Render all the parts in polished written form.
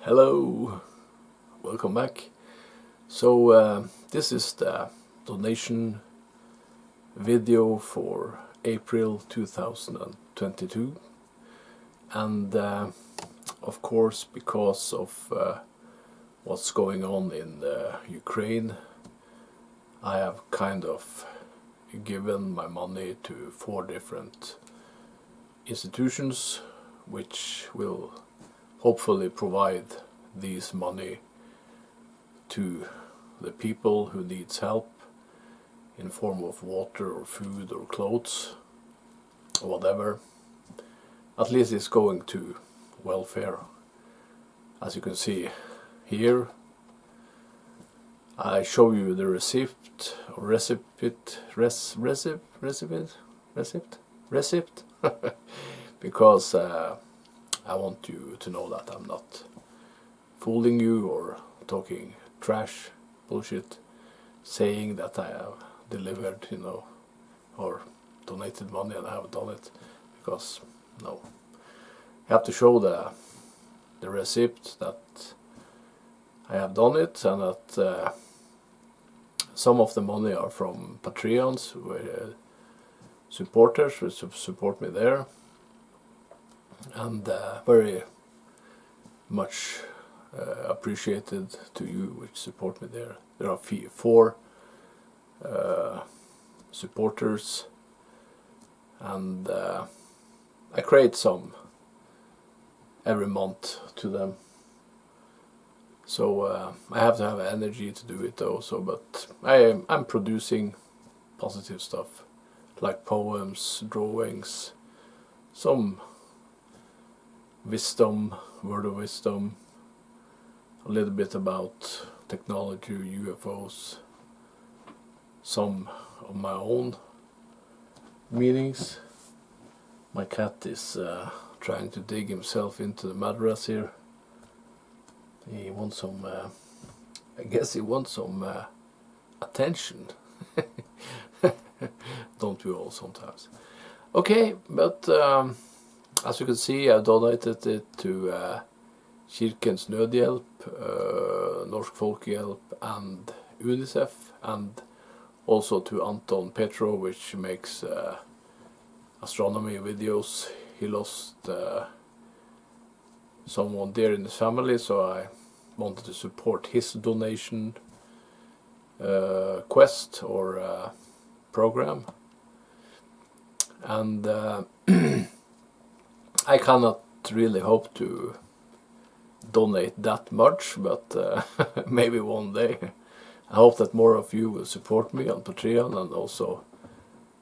Hello, welcome back. So this is the donation video for April 2022, and of course because of what's going on in Ukraine, I have kind of given my money to 4 different institutions which will hopefully provide this money to the people who needs help in form of water or food or clothes or whatever. At least it's going to welfare. As you can see here, I show you the receipt or receipt because I want you to know that I'm not fooling you or talking trash, bullshit, saying that I have delivered, or donated money and I haven't done it, because no. You have to show the receipt that I have done it, and that some of the money are from Patreons, supporters who support me there, and very much appreciated to you which support me there. There are 4 supporters, and I create some every month to them. So I have to have energy to do it also, but I'm producing positive stuff like poems, drawings, some wisdom, word of wisdom, a little bit about technology, UFOs, some of my own meanings. My cat is trying to dig himself into the mattress here. He wants some, I guess he wants some attention. Don't we all sometimes? Okay, but as you can see, I've donated it to Kirkens Nødhjelp, Norsk Folkehjelp and UNICEF, and also to Anton Petro, which makes astronomy videos. He lost someone dear in his family, so I wanted to support his donation quest or program. And I cannot really hope to donate that much, but maybe one day. I hope that more of you will support me on Patreon and also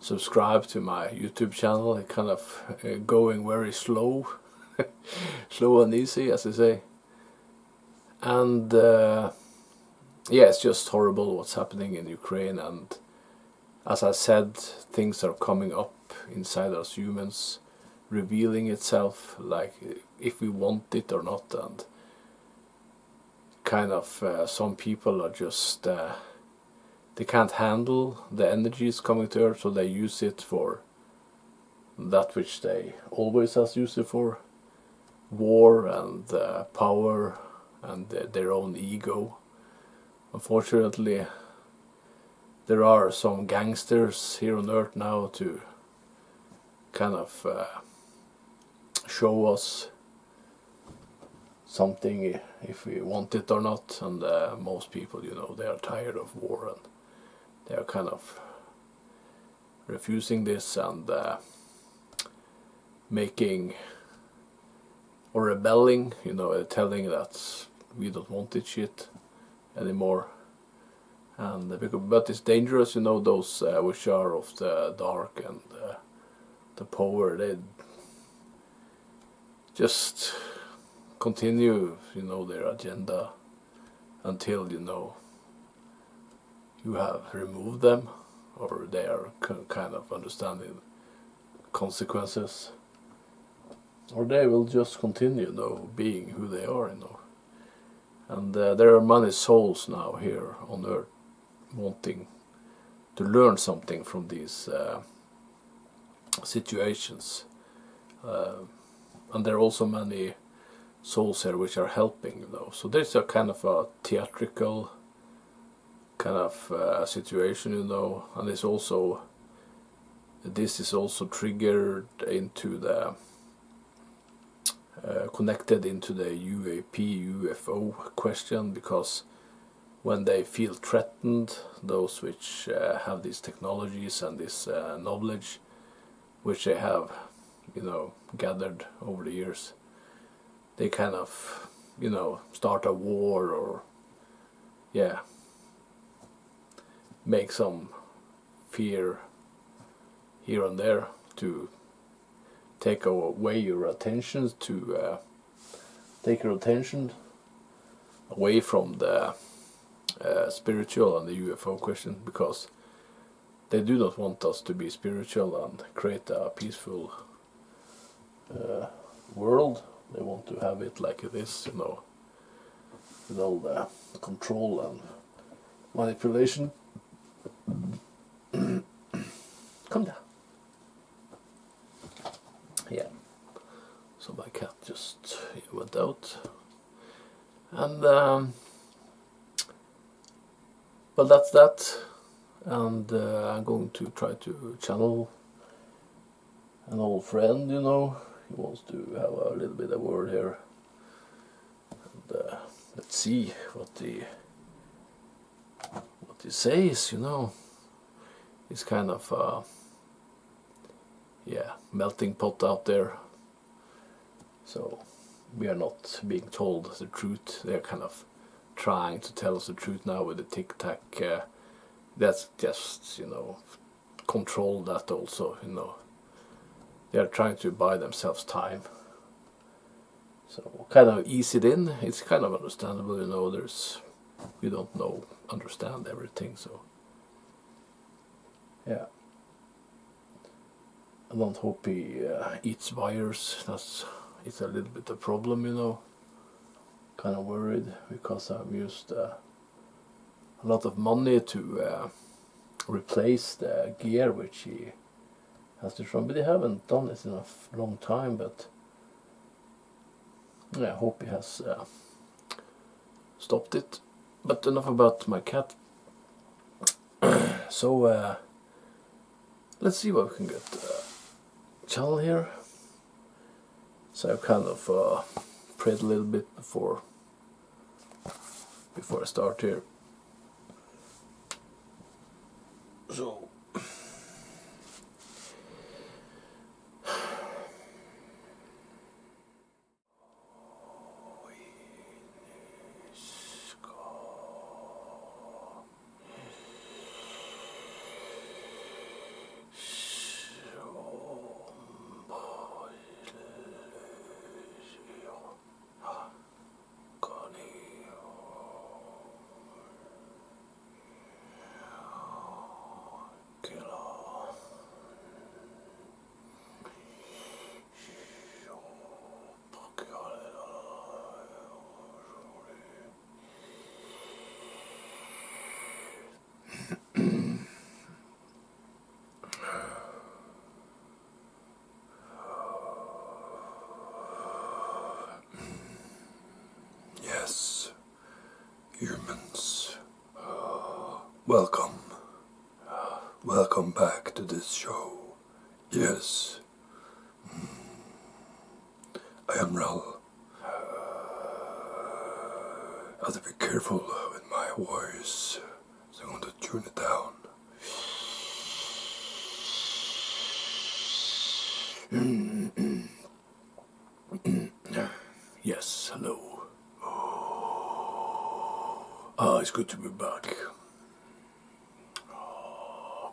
subscribe to my YouTube channel. It's kind of going very slow, slow and easy, as they say. And yeah, it's just horrible what's happening in Ukraine, and as I said, things are coming up inside us humans, revealing itself, like if we want it or not, and kind of some people are just they can't handle the energies coming to Earth, so they use it for that which they always has used it for: war and power and their own ego. Unfortunately, there are some gangsters here on Earth now to kind of show us something if we want it or not, and most people, they are tired of war, and they are kind of refusing this and making or rebelling, telling that we don't want this shit anymore. And but it's dangerous, those which are of the dark and the power, they just continue, their agenda until, you have removed them, or they are kind of understanding consequences, or they will just continue, being who they are, And there are many souls now here on Earth wanting to learn something from these situations. And there are also many souls here which are helping, you know. So there's a kind of a theatrical kind of situation, you know, and it's also, this is also triggered into the connected into the UFO question, because when they feel threatened, those which have these technologies and this knowledge which they have, you know, gathered over the years, they kind of, you know, start a war, or yeah, make some fear here and there to take away your attention, to take your attention away from the spiritual and the UFO question, because they do not want us to be spiritual and create a peaceful world. They want to have it like it is, you know, with all the control and manipulation. Come down. Yeah. So my cat just went out, and well, that's that. And I'm going to try to channel an old friend, you know. He wants to have a little bit of word here, and let's see what he says, you know. It's kind of yeah, melting pot out there. So we are not being told the truth. They're kind of trying to tell us the truth now with the tic-tac. That's just, you know, control that also, you know. They are trying to buy themselves time. So kind of ease it in. It's kind of understandable, you know. We don't understand everything, so yeah. I don't hope he eats wires. It's a little bit a problem, you know. Kind of worried, because I've used a lot of money to replace the gear which he has to run, but they haven't done it in a long time. But yeah, I hope he has stopped it. But enough about my cat. So let's see what we can get channel here. So I've kind of prayed a little bit before I start here. So yes, humans, welcome back to this show. Yes, I am Rall. I have to be careful with my voice, so I'm going to tune it down. Yes, hello. It's good to be back.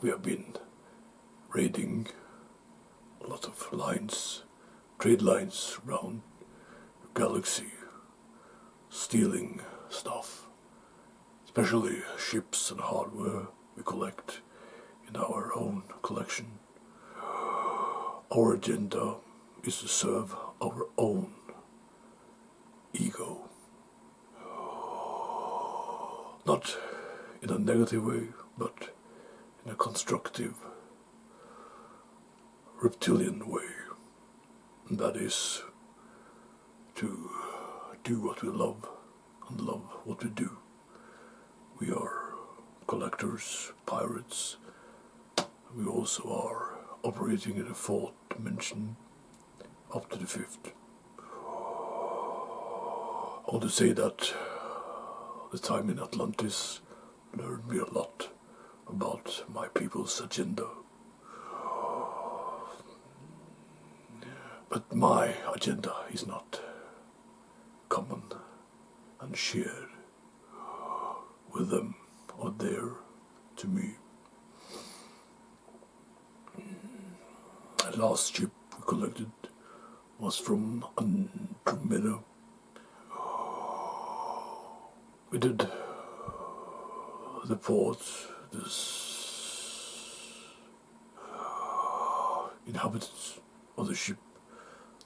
We have been raiding a lot of lines, trade lines around the galaxy, stealing stuff, especially ships and hardware we collect in our own collection. Our agenda is to serve our own ego. Not in a negative way, but in a constructive, reptilian way. And that is to do what we love and love what we do. We are collectors, pirates. We also are operating in the fourth dimension up to the fifth. I want to say that the time in Atlantis learned me a lot about my people's agenda. But my agenda is not common and shared with them or there to me. The last ship we collected was from Andromeda. We did deport this inhabitants of the ship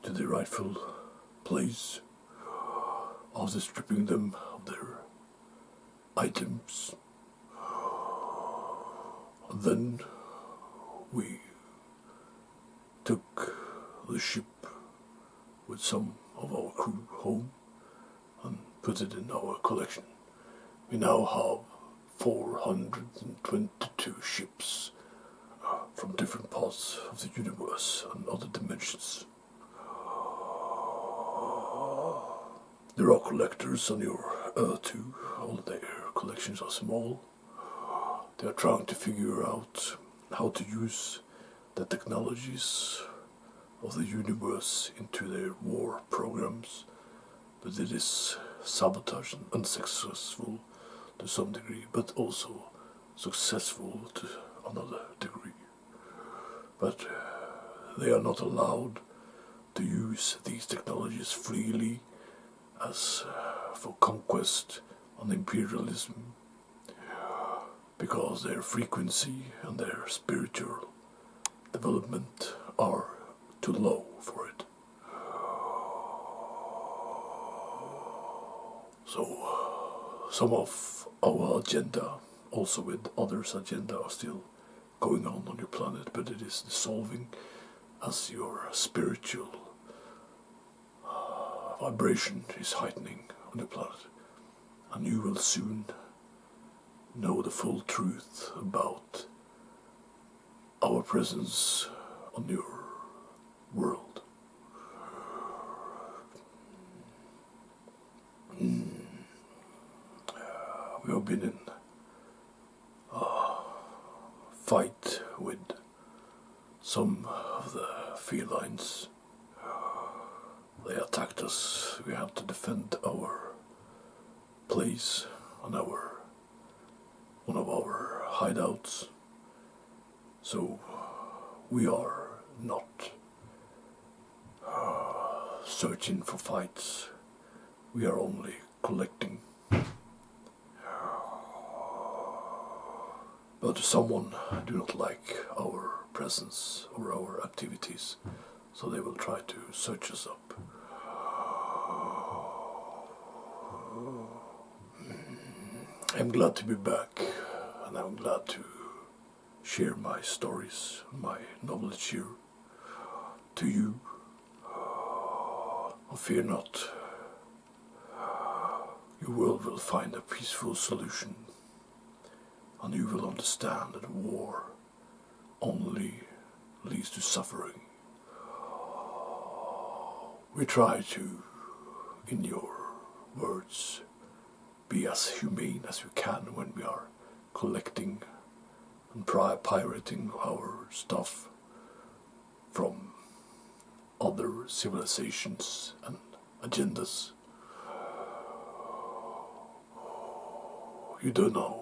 to their rightful place after stripping them of their items. And then we took the ship with some of our crew home and put it in our collection. We now have 422 ships from different parts of the universe and other dimensions. There are collectors on your Earth too, although their collections are small. They are trying to figure out how to use the technologies of the universe into their war programs, but it is sabotage and unsuccessful to some degree, but also successful to another degree. But they are not allowed to use these technologies freely as for conquest and imperialism, because their frequency and their spiritual development are too low for it. So some of our agenda, also with others' agenda, are still going on your planet, but it is dissolving as your spiritual vibration is heightening on the planet, and you will soon know the full truth about our presence on your world. We have been in a fight with some of the felines. They attacked us. We have to defend our place and one of our hideouts. So we are not searching for fights. We are only collecting. But someone do not like our presence or our activities, so they will try to search us up. I'm glad to be back, and I'm glad to share my stories, my knowledge here to you. Fear not, your world will find a peaceful solution, and you will understand that war only leads to suffering. We try to, in your words, be as humane as we can when we are collecting and pirating our stuff from other civilizations and agendas. You don't know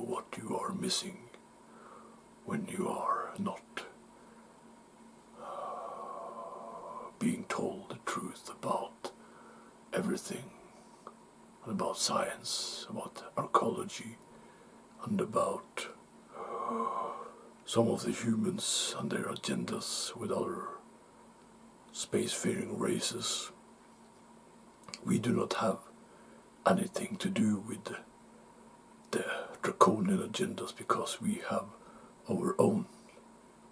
what you are missing when you are not being told the truth about everything, and about science, about archaeology, and about some of the humans and their agendas with other spacefaring races. We do not have anything to do with the draconian agendas because we have our own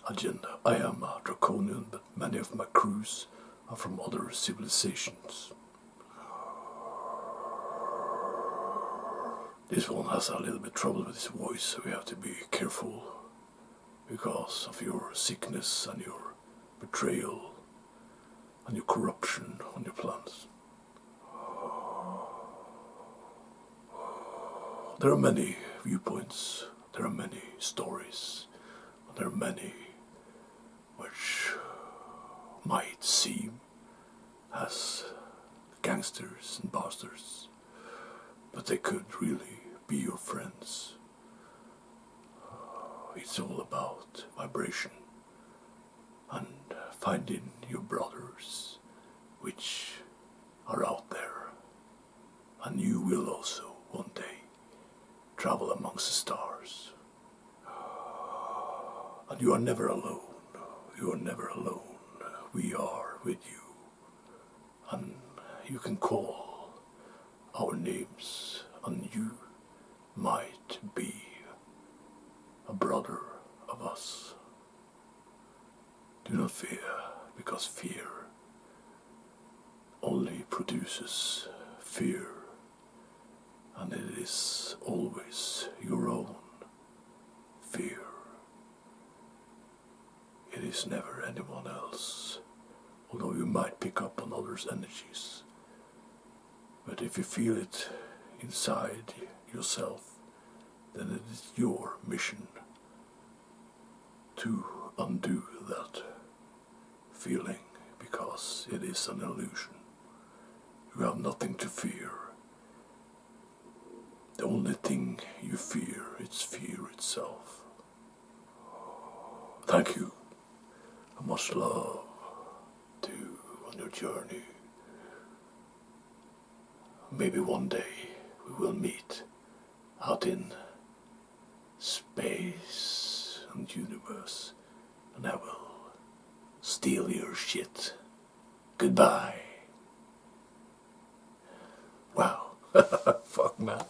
agenda. I am a draconian, but many of my crews are from other civilizations. This one has a little bit trouble with his voice, so we have to be careful because of your sickness and your betrayal and your corruption on your plans. There are many viewpoints, there are many stories, and there are many which might seem as gangsters and bastards, but they could really be your friends. It's all about vibration and finding your brothers which are out there, and you will also one day travel amongst the stars. And you are never alone. You are never alone. We are with you. And you can call our names, and you might be a brother of us. Do not fear, because fear only produces fear. And it is always your own fear. It is never anyone else, although you might pick up on others' energies. But if you feel it inside yourself, then it is your mission to undo that feeling, because it is an illusion. You have nothing to fear. The only thing you fear is fear itself. Thank you, and much love to you on your journey. Maybe one day we will meet out in space and universe, and I will steal your shit. Goodbye. Wow. Fuck, man.